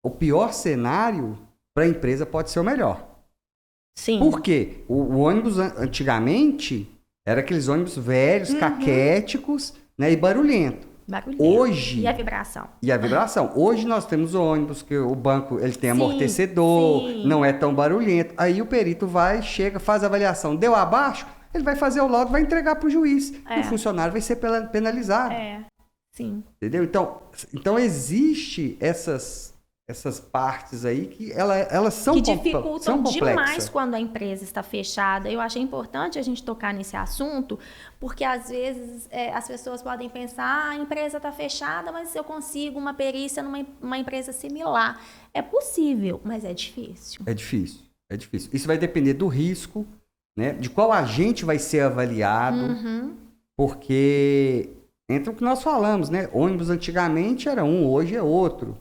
Speaker 2: o pior cenário para a empresa pode ser o melhor.
Speaker 1: Sim.
Speaker 2: Por quê? O ônibus antigamente era aqueles ônibus velhos, caquéticos, né, e barulhento. Hoje,
Speaker 1: E a vibração.
Speaker 2: Hoje nós temos ônibus que o banco ele tem amortecedor, não é tão barulhento. Aí o perito vai, chega, faz a avaliação. Deu abaixo, ele vai fazer o laudo, vai entregar para o juiz. E o funcionário vai ser penalizado.
Speaker 1: Sim.
Speaker 2: Entendeu? Então existe essas partes aí que elas são
Speaker 1: que dificultam
Speaker 2: complexas.
Speaker 1: Demais quando a empresa está fechada. Eu achei importante a gente tocar nesse assunto, porque às vezes as pessoas podem pensar, a empresa está fechada, mas eu consigo uma perícia numa empresa similar. É possível, mas é difícil.
Speaker 2: É difícil. Isso vai depender do risco, né? De qual agente vai ser avaliado, porque entra o que nós falamos, né? Ônibus antigamente era um, hoje é outro.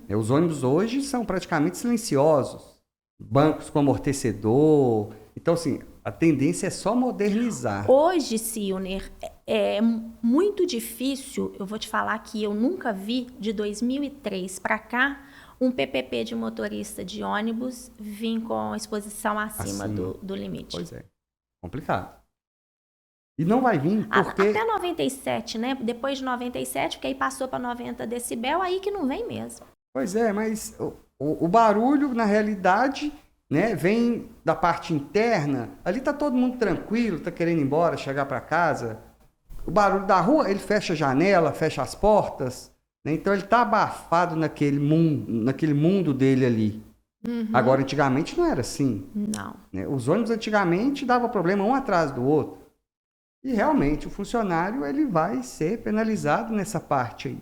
Speaker 2: Os ônibus hoje são praticamente silenciosos. Bancos com amortecedor. Então, assim, a tendência é só modernizar.
Speaker 1: Hoje, Silner, é muito difícil, eu vou te falar que eu nunca vi, de 2003 para cá, um PPP de motorista de ônibus vir com exposição acima do limite.
Speaker 2: Pois é, complicado. E não vai vir porque...
Speaker 1: Até 97, né? Depois de 97, porque aí passou para 90 decibel, aí que não vem mesmo.
Speaker 2: Pois é, mas o barulho, na realidade, né? Vem da parte interna, ali tá todo mundo tranquilo, tá querendo ir embora, chegar para casa. O barulho da rua, ele fecha a janela, fecha as portas, né? Então ele tá abafado naquele mundo dele ali. Agora, antigamente não era assim.
Speaker 1: Não.
Speaker 2: Né? Os ônibus antigamente davam problema um atrás do outro. E realmente o funcionário ele vai ser penalizado nessa parte aí.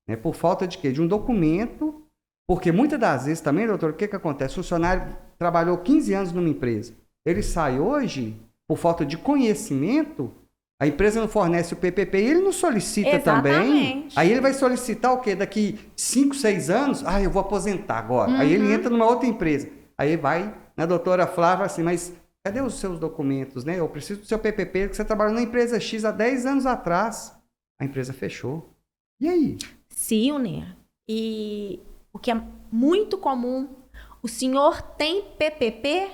Speaker 2: Né? Por falta de quê? De um documento. Porque muitas das vezes também, doutor, o que acontece? O funcionário trabalhou 15 anos numa empresa. Ele sai hoje, por falta de conhecimento, a empresa não fornece o PPP e ele não solicita. Exatamente. Também. Aí ele vai solicitar o quê? Daqui 5, 6 anos, eu vou aposentar agora. Aí ele entra numa outra empresa. Aí vai na doutora Flávia assim, mas cadê os seus documentos, né? Eu preciso do seu PPP, que você trabalhou na empresa X há 10 anos atrás. A empresa fechou. E aí?
Speaker 1: Sim, e o que é muito comum, o senhor tem PPP?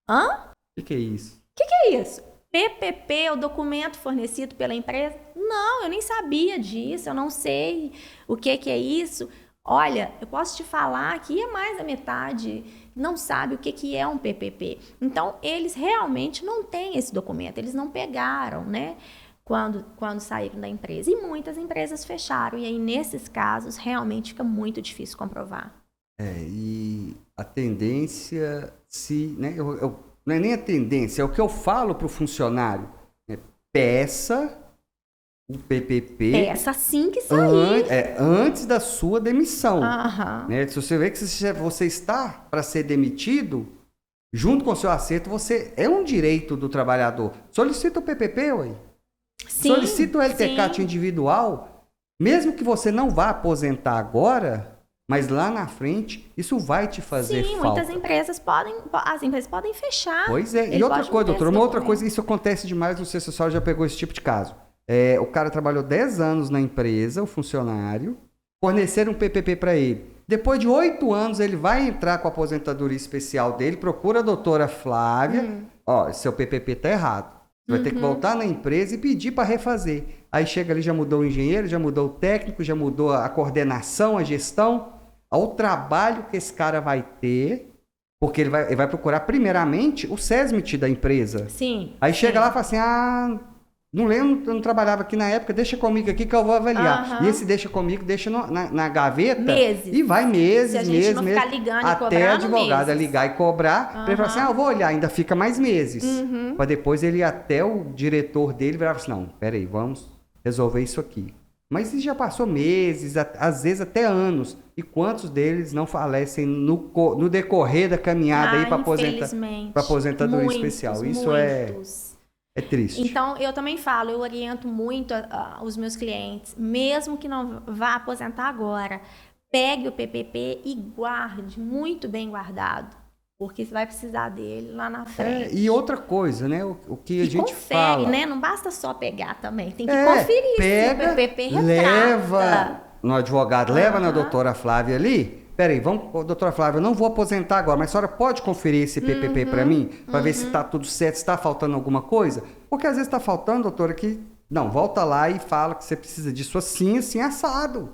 Speaker 1: Hã?
Speaker 2: O que é isso?
Speaker 1: O que é isso? PPP é o documento fornecido pela empresa? Não, eu nem sabia disso, eu não sei o que é isso. Olha, eu posso te falar que é mais da metade não sabe o que é um PPP. Então, eles realmente não têm esse documento, eles não pegaram, né? Quando saíram da empresa. E muitas empresas fecharam. E aí, nesses casos, realmente fica muito difícil comprovar.
Speaker 2: E a tendência, né, não é nem a tendência, é o que eu falo para o funcionário. Né? Peça o PPP.
Speaker 1: Peça assim que sair.
Speaker 2: Antes da sua demissão.
Speaker 1: Né?
Speaker 2: Se você vê que você está para ser demitido, junto com o seu acerto, é um direito do trabalhador. Solicita o PPP, ué.
Speaker 1: Sim,
Speaker 2: solicita o LTCAT individual, mesmo que você não vá aposentar agora, mas lá na frente, isso vai te fazer falta. Sim,
Speaker 1: muitas empresas podem fechar.
Speaker 2: Pois é. E outra coisa, doutor, outra coisa, isso acontece demais, não sei se a senhora já pegou esse tipo de caso. O cara trabalhou 10 anos na empresa, o funcionário, forneceram um PPP para ele. Depois de 8 anos, ele vai entrar com a aposentadoria especial dele, procura a doutora Flávia, seu PPP tá errado. Você vai ter que voltar na empresa e pedir para refazer. Aí chega ali, já mudou o engenheiro, já mudou o técnico, já mudou a coordenação, a gestão. Ao trabalho que esse cara vai ter, porque ele vai procurar primeiramente o SESMIT da empresa.
Speaker 1: Sim.
Speaker 2: Aí chega lá e fala assim, não lembro, eu não trabalhava aqui na época, deixa comigo aqui que eu vou avaliar. E esse deixa comigo, deixa na gaveta.
Speaker 1: Meses.
Speaker 2: E vai meses,
Speaker 1: Se a gente não ficar ligando e
Speaker 2: até a advogada ligar e cobrar. Ele fala assim, eu vou olhar, ainda fica mais meses. Para depois ele ir até o diretor dele e virar assim, não, peraí, vamos resolver isso aqui. Mas isso já passou meses, às vezes até anos. E quantos deles não falecem no decorrer da caminhada aí para aposentadoria especial? Isso é triste.
Speaker 1: Então, eu também falo, eu oriento muito os meus clientes, mesmo que não vá aposentar agora, pegue o PPP e guarde, muito bem guardado, porque você vai precisar dele lá na frente.
Speaker 2: E outra coisa, né? O que a gente
Speaker 1: confere,
Speaker 2: fala...
Speaker 1: né? Não basta só pegar também, tem que conferir
Speaker 2: pega,
Speaker 1: se o PPP retrata.
Speaker 2: Leva no advogado, leva na doutora Flávia ali... Peraí, doutora Flávia, eu não vou aposentar agora, mas a senhora pode conferir esse PPP para mim? Para ver se está tudo certo, se está faltando alguma coisa? Porque às vezes está faltando, doutora, que... Não, volta lá e fala que você precisa disso assim, assim, assado.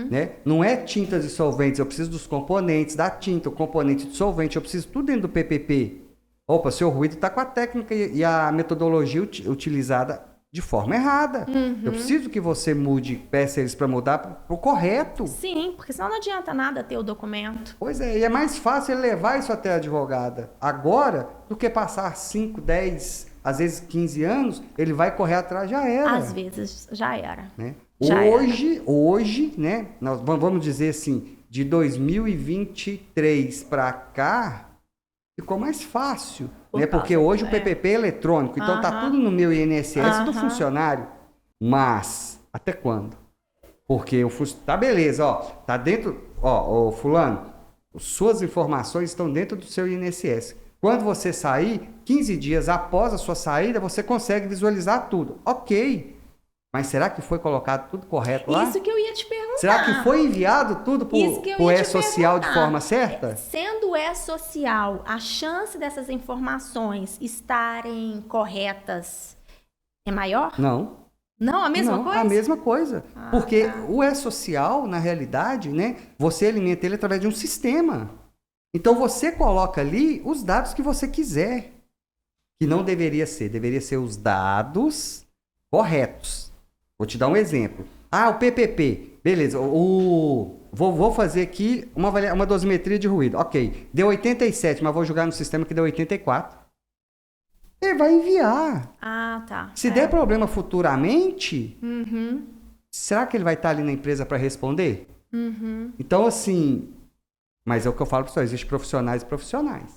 Speaker 2: Né? Não é tintas e solventes, eu preciso dos componentes da tinta, o componente de solvente, eu preciso tudo dentro do PPP. Opa, seu ruído está com a técnica e a metodologia utilizada de forma errada. Eu preciso que você mude, peça eles para mudar para o correto.
Speaker 1: Sim, porque senão não adianta nada ter o documento.
Speaker 2: Pois é, e é mais fácil ele levar isso até a advogada agora do que passar 5, 10, às vezes 15 anos, ele vai correr atrás, já era.
Speaker 1: Às vezes já era.
Speaker 2: Né? Hoje, né, nós vamos dizer assim, de 2023 para cá, ficou mais fácil. Né? Porque hoje o PPP é eletrônico, então tá tudo no meu INSS do funcionário. Mas, até quando? Porque tá beleza, tá dentro, fulano, suas informações estão dentro do seu INSS. Quando você sair, 15 dias após a sua saída, você consegue visualizar tudo. Ok. Mas será que foi colocado tudo correto lá?
Speaker 1: Isso que eu ia te perguntar.
Speaker 2: Será que foi enviado tudo por E-Social de forma certa?
Speaker 1: Sendo E-Social, a chance dessas informações estarem corretas é maior?
Speaker 2: Não.
Speaker 1: Não, a mesma coisa?
Speaker 2: A mesma coisa. Porque o E-Social, na realidade, né, você alimenta ele através de um sistema. Então você coloca ali os dados que você quiser. Que não deveria ser os dados corretos. Vou te dar um exemplo. O PPP, beleza, vou fazer aqui uma dosimetria de ruído. Ok, deu 87, mas vou jogar no sistema que deu 84. Ele vai enviar.
Speaker 1: Tá.
Speaker 2: Se der problema futuramente, será que ele vai estar ali na empresa para responder? Então, assim, mas é o que eu falo para vocês, existem profissionais e profissionais,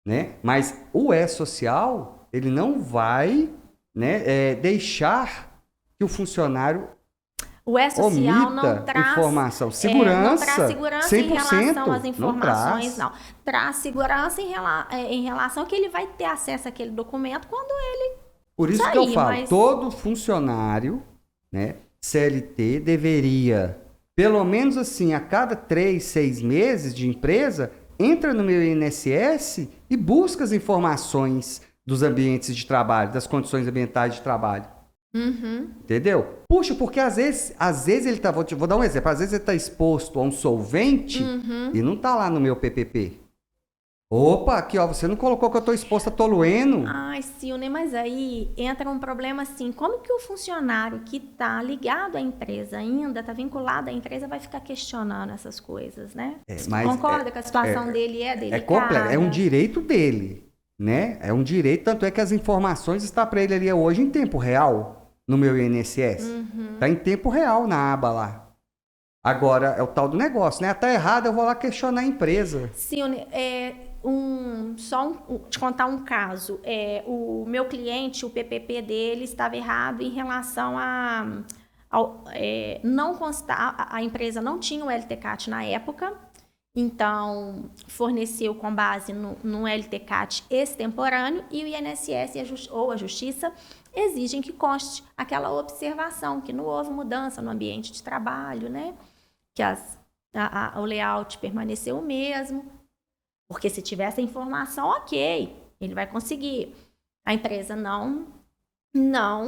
Speaker 2: né? Mas o E-Social, ele não vai, né, deixar que o funcionário
Speaker 1: o E-Social não traz
Speaker 2: informação. Segurança,
Speaker 1: não traz segurança
Speaker 2: 100%,
Speaker 1: em relação às informações,
Speaker 2: não
Speaker 1: traz. Traz segurança em relação a que ele vai ter acesso àquele documento quando ele
Speaker 2: Por isso
Speaker 1: sair,
Speaker 2: que eu falo, todo funcionário, né, CLT deveria, pelo menos assim, a cada 3, 6 meses de empresa, entra no meu INSS e busca as informações dos ambientes de trabalho, das condições ambientais de trabalho. Entendeu? Puxa, porque às vezes ele tá... Vou dar um exemplo. Às vezes ele tá exposto a um solvente e não tá lá no meu PPP. Opa, aqui ó, você não colocou que eu tô exposto a tolueno?
Speaker 1: Ai, Silne, mas aí entra um problema assim, como que o funcionário que tá ligado à empresa ainda, tá vinculado à empresa, vai ficar questionando essas coisas, né? Concorda que a situação dele é delicada?
Speaker 2: É completo, é um direito dele, né? É um direito, tanto é que as informações estão para ele ali hoje em tempo real. No meu INSS. Tá em tempo real na aba lá. Agora, é o tal do negócio, né? Tá errado, eu vou lá questionar a empresa.
Speaker 1: Sim, te contar um caso. O meu cliente, o PPP dele, estava errado em relação não constar, a empresa não tinha o LTCAT na época, então forneceu com base no LTCAT extemporâneo e o INSS ou a Justiça exigem que conste aquela observação, que não houve mudança no ambiente de trabalho, né? Que o layout permaneceu o mesmo, porque se tiver essa informação, ok, ele vai conseguir. A empresa não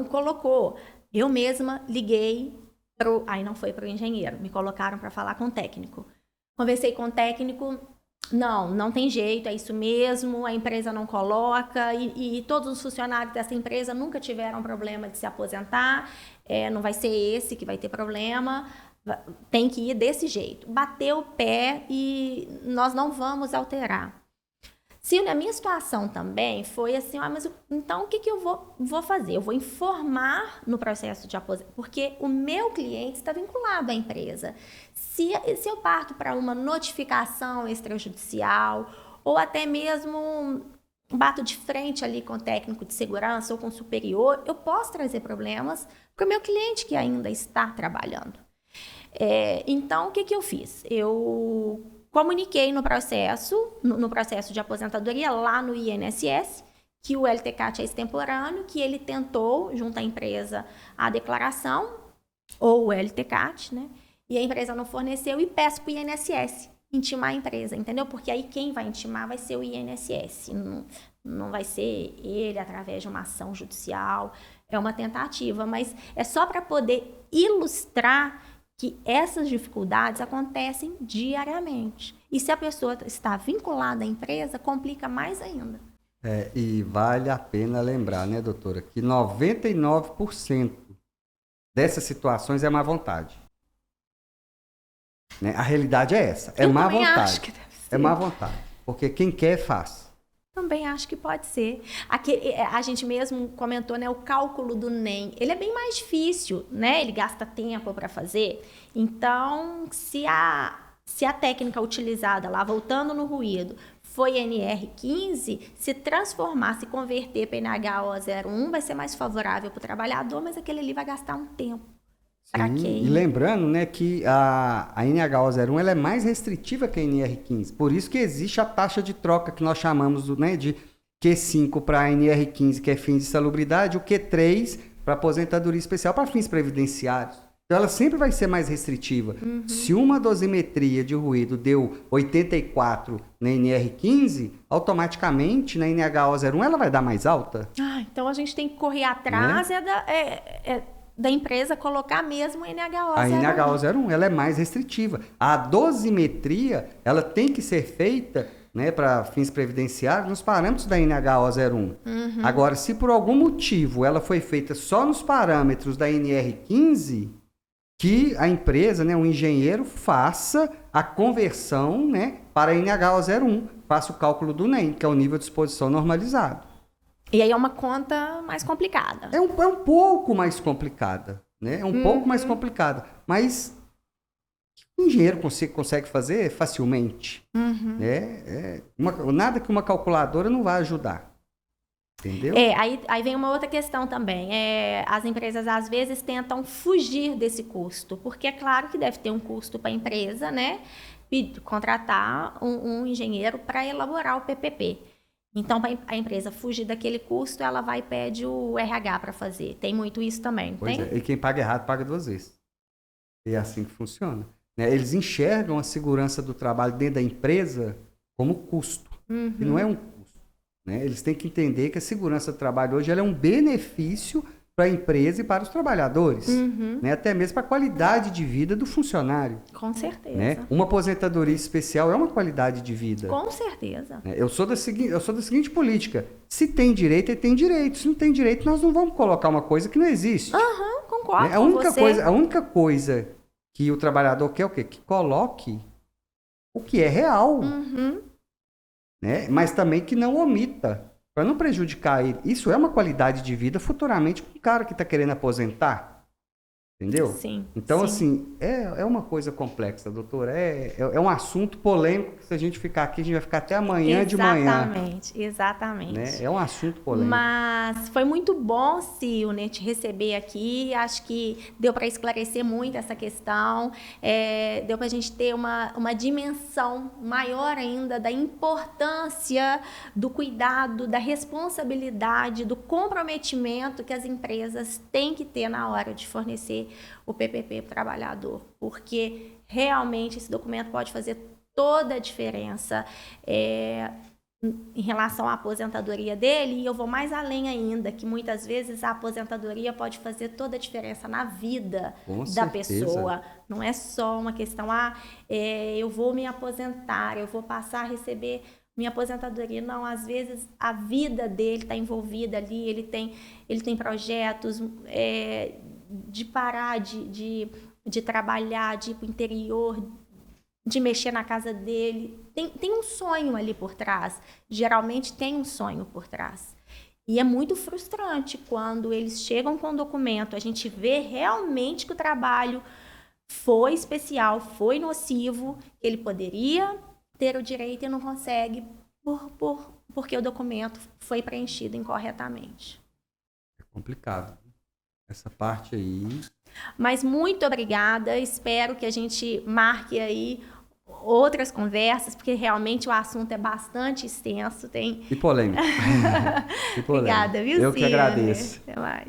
Speaker 1: colocou. Eu mesma liguei, aí não foi para o engenheiro, me colocaram para falar com o técnico. Conversei com o técnico, não tem jeito, é isso mesmo, a empresa não coloca e todos os funcionários dessa empresa nunca tiveram problema de se aposentar, não vai ser esse que vai ter problema, tem que ir desse jeito. Bateu o pé e nós não vamos alterar. Se a minha situação também foi assim, mas então o que eu vou fazer? Eu vou informar no processo de aposentadoria, porque o meu cliente está vinculado à empresa. Se eu parto para uma notificação extrajudicial ou até mesmo bato de frente ali com o técnico de segurança ou com o superior, eu posso trazer problemas para o meu cliente que ainda está trabalhando. Então, o que eu fiz? Eu comuniquei no processo de aposentadoria lá no INSS que o LTCAT é extemporâneo, que ele tentou, junto à empresa, a declaração ou o LTCAT, né? E a empresa não forneceu e peço para o INSS intimar a empresa, entendeu? Porque aí quem vai intimar vai ser o INSS, não vai ser ele através de uma ação judicial, é uma tentativa, mas é só para poder ilustrar que essas dificuldades acontecem diariamente. E se a pessoa está vinculada à empresa, complica mais ainda.
Speaker 2: E vale a pena lembrar, né, doutora, que 99% dessas situações é má vontade. Né? A realidade é essa, é má vontade.
Speaker 1: Acho que deve ser.
Speaker 2: É má vontade, porque quem quer faz.
Speaker 1: Também acho que pode ser. A gente mesmo comentou, né, o cálculo do NEM. Ele é bem mais difícil, né? Ele gasta tempo para fazer. Então, se a técnica utilizada lá, voltando no ruído, foi NR15, se transformar, se converter para NHO01, vai ser mais favorável para o trabalhador, mas aquele ali vai gastar um tempo.
Speaker 2: Sim, e lembrando, né, que a NHO01 ela é mais restritiva que a NR15. Por isso que existe a taxa de troca que nós chamamos, né, de Q5 para a NR15, que é fins de salubridade, o Q3 para aposentadoria especial para fins previdenciários. Então ela sempre vai ser mais restritiva. Se uma dosimetria de ruído deu 84 na NR15, automaticamente na NHO01 ela vai dar mais alta.
Speaker 1: Então a gente tem que correr atrás da empresa colocar mesmo a NHO01.
Speaker 2: A NHO01 ela é mais restritiva. A dosimetria ela tem que ser feita né, para fins previdenciários nos parâmetros da NHO 01. Agora, se por algum motivo ela foi feita só nos parâmetros da NR15, que a empresa, né, o engenheiro, faça a conversão, né, para a NHO 01, faça o cálculo do NEM, que é o nível de exposição normalizado.
Speaker 1: E aí é uma conta mais complicada.
Speaker 2: É um pouco mais complicada, né? É um pouco mais complicada, mas o engenheiro consegue fazer facilmente. Né? Nada que uma calculadora não vai ajudar. Entendeu?
Speaker 1: Aí vem uma outra questão também. As empresas, às vezes, tentam fugir desse custo, porque é claro que deve ter um custo para a empresa, né? Contratar um engenheiro para elaborar o PPP. Então, para a empresa fugir daquele custo, ela vai e pede o RH para fazer. Tem muito isso também, não tem?
Speaker 2: E quem paga errado, paga 2 vezes. E é assim que funciona. Né? Eles enxergam a segurança do trabalho dentro da empresa como custo. E não é um custo. Né? Eles têm que entender que a segurança do trabalho hoje ela é um benefício para a empresa e para os trabalhadores. Né? Até mesmo para a qualidade de vida do funcionário.
Speaker 1: Com certeza.
Speaker 2: Né? Uma aposentadoria especial é uma qualidade de vida.
Speaker 1: Com certeza.
Speaker 2: Eu sou da seguinte política. Se tem direito, ele tem direito. Se não tem direito, nós não vamos colocar uma coisa que não existe.
Speaker 1: Concordo
Speaker 2: Né?
Speaker 1: com você.
Speaker 2: A única coisa que o trabalhador quer é o quê? Que coloque o que é real. Né? Mas também que não omita, para não prejudicar ele. Isso é uma qualidade de vida futuramente para o cara que está querendo aposentar. Entendeu?
Speaker 1: Sim.
Speaker 2: Então,
Speaker 1: sim.
Speaker 2: assim, é uma coisa complexa, doutor. É um assunto polêmico que se a gente ficar aqui, a gente vai ficar até amanhã de manhã.
Speaker 1: Exatamente.
Speaker 2: Né? É um assunto polêmico.
Speaker 1: Mas foi muito bom, Sil, né, te receber aqui. Acho que deu para esclarecer muito essa questão. Deu para a gente ter uma dimensão maior ainda da importância do cuidado, da responsabilidade, do comprometimento que as empresas têm que ter na hora de fornecer o PPP para o trabalhador, porque realmente esse documento pode fazer toda a diferença em relação à aposentadoria dele, e eu vou mais além ainda, que muitas vezes a aposentadoria pode fazer toda a diferença na vida da pessoa. Não é só uma questão, eu vou me aposentar, eu vou passar a receber minha aposentadoria. Não, às vezes a vida dele está envolvida ali, ele tem projetos de parar de trabalhar, de ir para o interior, de mexer na casa dele. Tem um sonho ali por trás. Geralmente tem um sonho por trás. E é muito frustrante quando eles chegam com o documento, a gente vê realmente que o trabalho foi especial, foi nocivo, que ele poderia ter o direito e não consegue porque o documento foi preenchido incorretamente.
Speaker 2: É complicado. Essa parte aí.
Speaker 1: Mas muito obrigada. Espero que a gente marque aí outras conversas, porque realmente o assunto é bastante extenso.
Speaker 2: E polêmico.
Speaker 1: Obrigada, viu,
Speaker 2: Eu que agradeço.
Speaker 1: Até mais.